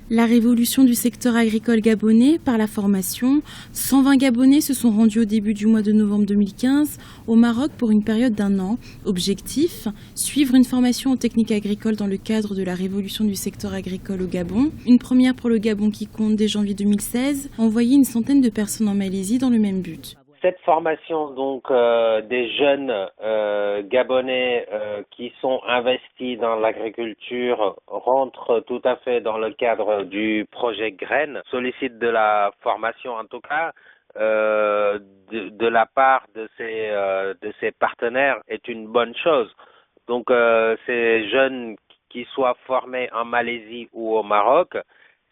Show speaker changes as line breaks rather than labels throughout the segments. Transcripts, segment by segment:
La révolution du secteur agricole gabonais par la formation. 120 Gabonais se sont rendus au début du mois de novembre 2015 au Maroc pour une période d'1 an. Objectif, suivre une formation aux techniques agricoles dans le cadre de la révolution du secteur agricole au Gabon. Une première pour le Gabon qui compte dès janvier 2016, envoyer une centaine de personnes en Malaisie dans le même but.
Cette formation des jeunes Gabonais qui sont investis dans l'agriculture rentre tout à fait dans le cadre du projet Graines, sollicite de la formation en tout cas de la part de ses partenaires est une bonne chose. Donc ces jeunes qui soient formés en Malaisie ou au Maroc,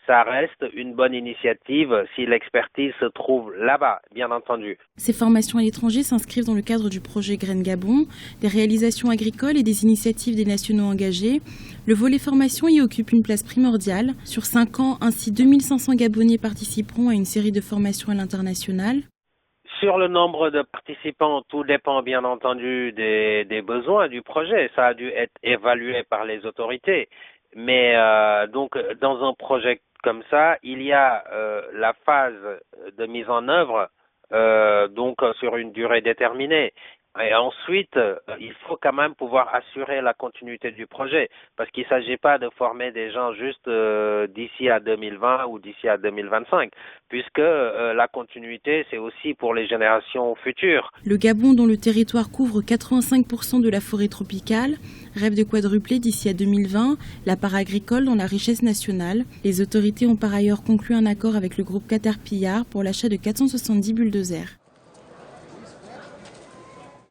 ça reste une bonne initiative si l'expertise se trouve là-bas, bien entendu.
Ces formations à l'étranger s'inscrivent dans le cadre du projet Graines Gabon, des réalisations agricoles et des initiatives des nationaux engagés. Le volet formation y occupe une place primordiale. Sur 5 ans, ainsi 2500 Gabonais participeront à une série de formations à l'international.
Sur le nombre de participants, tout dépend bien entendu des besoins du projet. Ça a dû être évalué par les autorités. Mais donc dans un projet comme ça, il y a la phase de mise en œuvre donc sur une durée déterminée. Et ensuite, il faut quand même pouvoir assurer la continuité du projet parce qu'il ne s'agit pas de former des gens juste d'ici à 2020 ou d'ici à 2025 puisque la continuité, c'est aussi pour les générations futures.
Le Gabon, dont le territoire couvre 85% de la forêt tropicale, rêve de quadrupler d'ici à 2020 la part agricole dans la richesse nationale. Les autorités ont par ailleurs conclu un accord avec le groupe Caterpillar pour l'achat de 470 bulldozers.